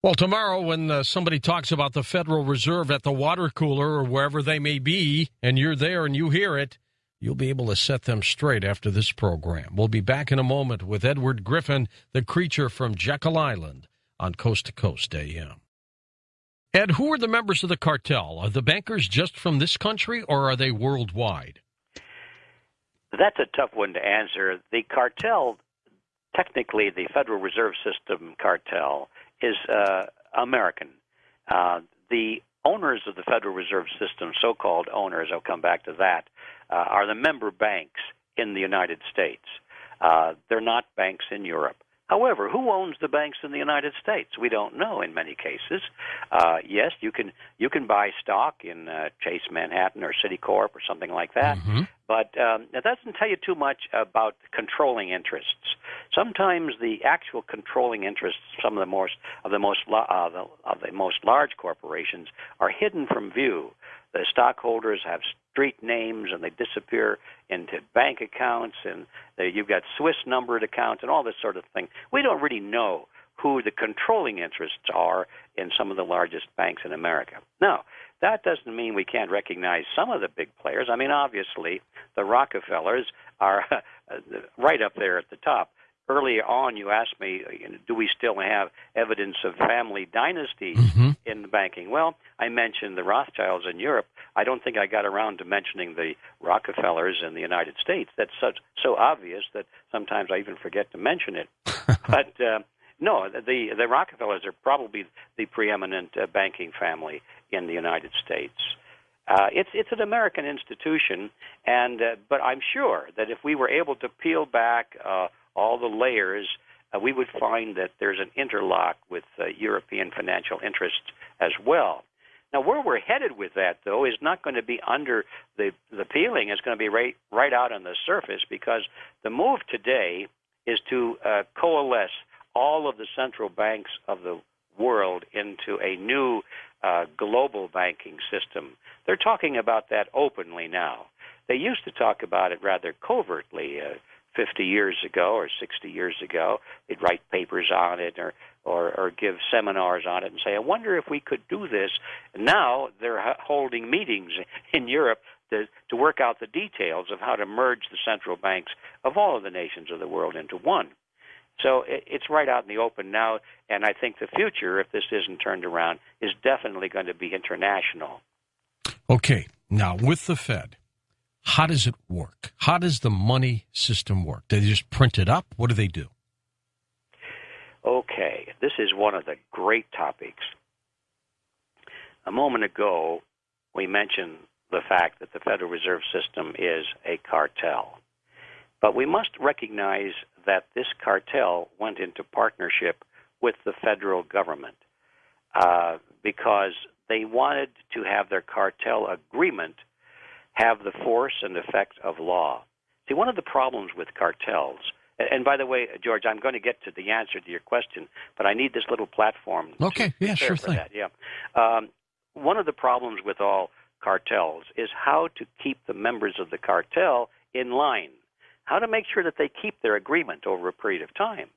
Well, tomorrow when somebody talks about the Federal Reserve at the water cooler or wherever they may be, and you're there and you hear it, you'll be able to set them straight after this program. We'll be back in a moment with Edward Griffin, the creature from Jekyll Island, on Coast to Coast AM. Ed, who are the members of the cartel? Are the bankers just from this country, or are they worldwide? That's a tough one to answer. The cartel, technically the Federal Reserve System cartel, is American. The owners of the Federal Reserve System, so-called owners, I'll come back to that, are the member banks in the United States. They're not banks in Europe. However, who owns the banks in the United States? We don't know in many cases. Yes, you can buy stock in Chase Manhattan or Citicorp or something like that, but that doesn't tell you too much about controlling interests. Sometimes the actual controlling interests, some of the most large corporations, are hidden from view. The stockholders have street names, and they disappear into bank accounts, and you've got Swiss numbered accounts and all this sort of thing. We don't really know who the controlling interests are in some of the largest banks in America. Now, that doesn't mean we can't recognize some of the big players. I mean, obviously, the Rockefellers are right up there at the top. Early on, you asked me, do we still have evidence of family dynasties in the banking? Well, I mentioned the Rothschilds in Europe. I don't think I got around to mentioning the Rockefellers in the United States. That's so obvious that sometimes I even forget to mention it. But no, the Rockefellers are probably the preeminent banking family in the United States. It's an American institution, but I'm sure that if we were able to peel back all the layers, we would find that there's an interlock with European financial interests as well. Now, where we're headed with that, though, is not going to be under the peeling. It's going to be right out on the surface, because the move today is to coalesce all of the central banks of the world into a new global banking system. They're talking about that openly now. They used to talk about it rather covertly 50 years ago or 60 years ago. They'd write papers on it or give seminars on it and say, I wonder if we could do this. Now they're holding meetings in Europe to work out the details of how to merge the central banks of all of the nations of the world into one. So it's right out in the open now, and I think the future, if this isn't turned around, is definitely going to be international. Okay, now with the Fed, how does it work? How does the money system work? Do they just print it up? What do they do? Okay, this is one of the great topics. A moment ago, we mentioned the fact that the Federal Reserve System is a cartel. But we must recognize that this cartel went into partnership with the federal government because they wanted to have their cartel agreement have the force and effect of law. See, one of the problems with cartels, and by the way, George, I'm going to get to the answer to your question, but I need this little platform. Okay, yeah, sure thing. That. Yeah. One of the problems with all cartels is how to keep the members of the cartel in line, how to make sure that they keep their agreement over a period of time.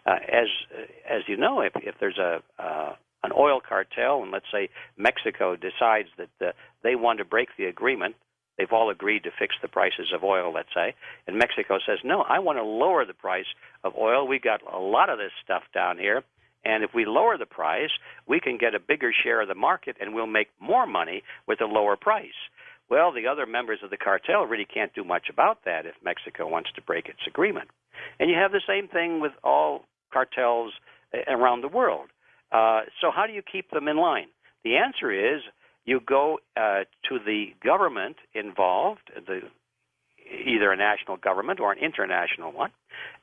As you know, if there's an oil cartel, and let's say Mexico decides that they want to break the agreement, they've all agreed to fix the prices of oil, let's say, and Mexico says, no, I want to lower the price of oil. We got a lot of this stuff down here, and if we lower the price, we can get a bigger share of the market, and we'll make more money with a lower price. Well, the other members of the cartel really can't do much about that if Mexico wants to break its agreement. And you have the same thing with all cartels around the world. So how do you keep them in line? The answer is you go to the government involved, either a national government or an international one,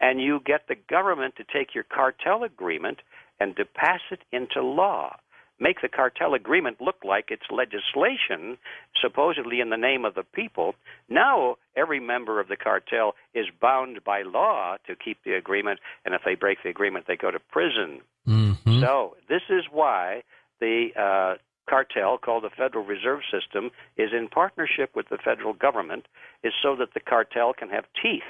and you get the government to take your cartel agreement and to pass it into law. Make the cartel agreement look like it's legislation, supposedly in the name of the people. Now every member of the cartel is bound by law to keep the agreement, and if they break the agreement, they go to prison. Mm-hmm. So this is why the cartel, called the Federal Reserve System, is in partnership with the federal government, is so that the cartel can have teeth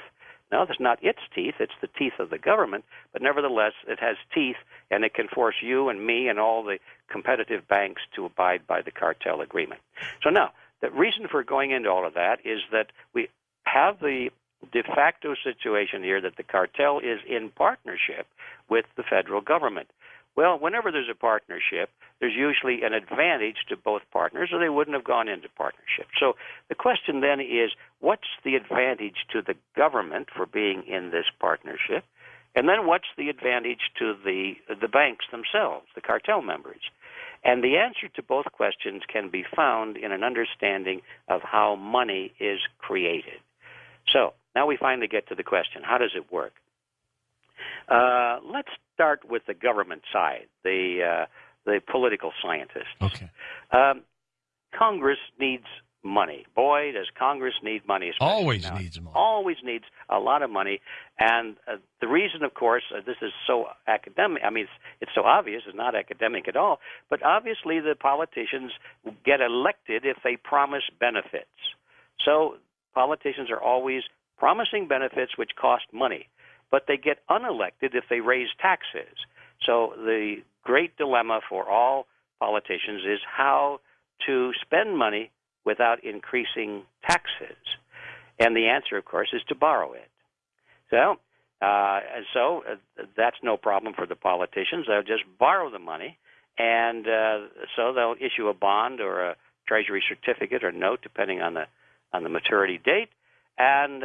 No, that's not its teeth. It's the teeth of the government. But nevertheless, it has teeth, and it can force you and me and all the competitive banks to abide by the cartel agreement. So now, the reason for going into all of that is that we have the de facto situation here that the cartel is in partnership with the federal government. Well, whenever there's a partnership, there's usually an advantage to both partners, or they wouldn't have gone into partnership. So the question then is, what's the advantage to the government for being in this partnership? And then what's the advantage to the banks themselves, the cartel members? And the answer to both questions can be found in an understanding of how money is created. So now we finally get to the question, how does it work? Let's start with the government side, the political scientists. Okay. Congress needs money. Boy, does Congress need money. Always now. needs money. Always needs a lot of money. And the reason, of course, this is so academic. I mean, it's so obvious. It's not academic at all. But obviously the politicians get elected if they promise benefits. So politicians are always promising benefits which cost money. But they get unelected if they raise taxes. So the great dilemma for all politicians is how to spend money without increasing taxes. And the answer, of course, is to borrow it. So that's no problem for the politicians. They'll just borrow the money, and so they'll issue a bond or a treasury certificate or note, depending on the maturity date, and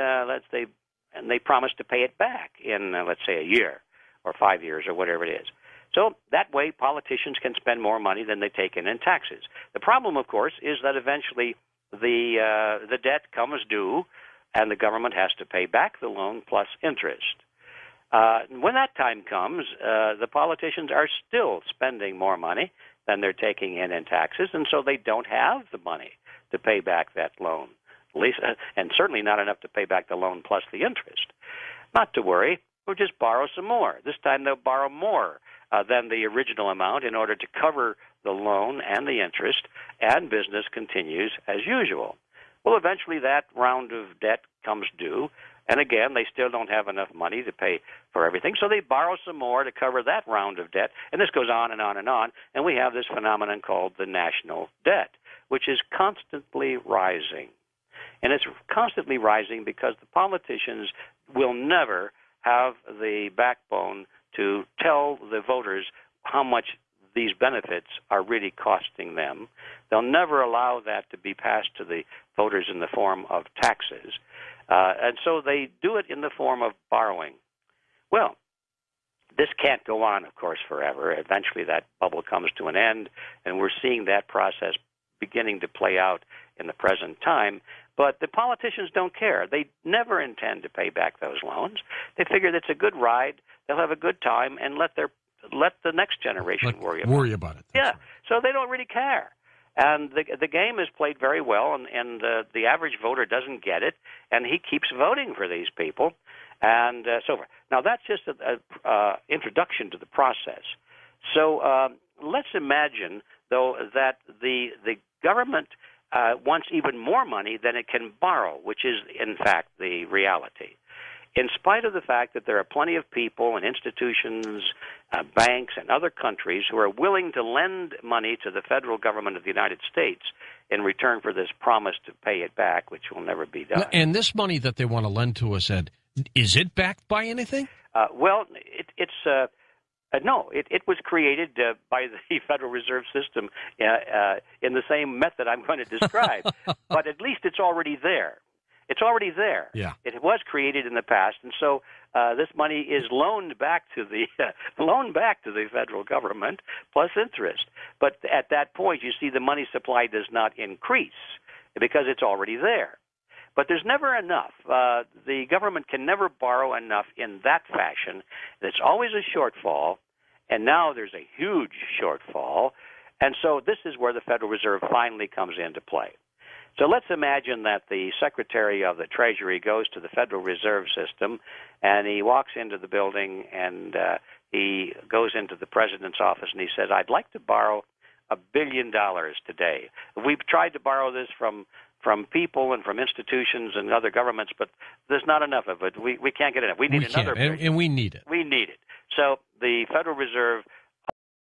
they promise to pay it back in, let's say, a year or 5 years or whatever it is. So that way, politicians can spend more money than they take in taxes. The problem, of course, is that eventually the debt comes due, and the government has to pay back the loan plus interest. When that time comes, the politicians are still spending more money than they're taking in taxes, and so they don't have the money to pay back that loan, at least, and certainly not enough to pay back the loan plus the interest. Not to worry, we'll just borrow some more. This time they'll borrow more than the original amount in order to cover the loan and the interest, and business continues as usual. Well, eventually that round of debt comes due, and again, they still don't have enough money to pay for everything, so they borrow some more to cover that round of debt, and this goes on and on and on, and we have this phenomenon called the national debt, which is constantly rising. And it's constantly rising because the politicians will never have the backbone to tell the voters how much these benefits are really costing them. They'll never allow that to be passed to the voters in the form of taxes. And so they do it in the form of borrowing. Well, this can't go on, of course, forever. Eventually that bubble comes to an end, and we're seeing that process beginning to play out in the present time. But the politicians don't care. They never intend to pay back those loans. They figure that's a good ride. They'll have a good time and let the next generation worry about it. Yeah, right. So they don't really care. And the game is played very well, and the average voter doesn't get it, and he keeps voting for these people, and so forth. Now, that's just an introduction to the process. So let's imagine, though, that the government wants even more money than it can borrow, which is, in fact, the reality. In spite of the fact that there are plenty of people and institutions, banks, and other countries who are willing to lend money to the federal government of the United States in return for this promise to pay it back, which will never be done. And this money that they want to lend to us, Ed, is it backed by anything? Well, it was created by the Federal Reserve System in the same method I'm going to describe, but at least it's already there. It's already there. Yeah. It was created in the past, and so this money is loaned back to the federal government plus interest. But at that point, you see, the money supply does not increase because it's already there. But there's never enough. The government can never borrow enough in that fashion. There's always a shortfall, and now there's a huge shortfall. And so this is where the Federal Reserve finally comes into play. So let's imagine that the Secretary of the Treasury goes to the Federal Reserve System, and he walks into the building, and he goes into the President's office, and he says, I'd like to borrow $1 billion today. We've tried to borrow this from from people and from institutions and other governments, but there's not enough of it. We can't get enough. We need another. And we need it. We need it. So the Federal Reserve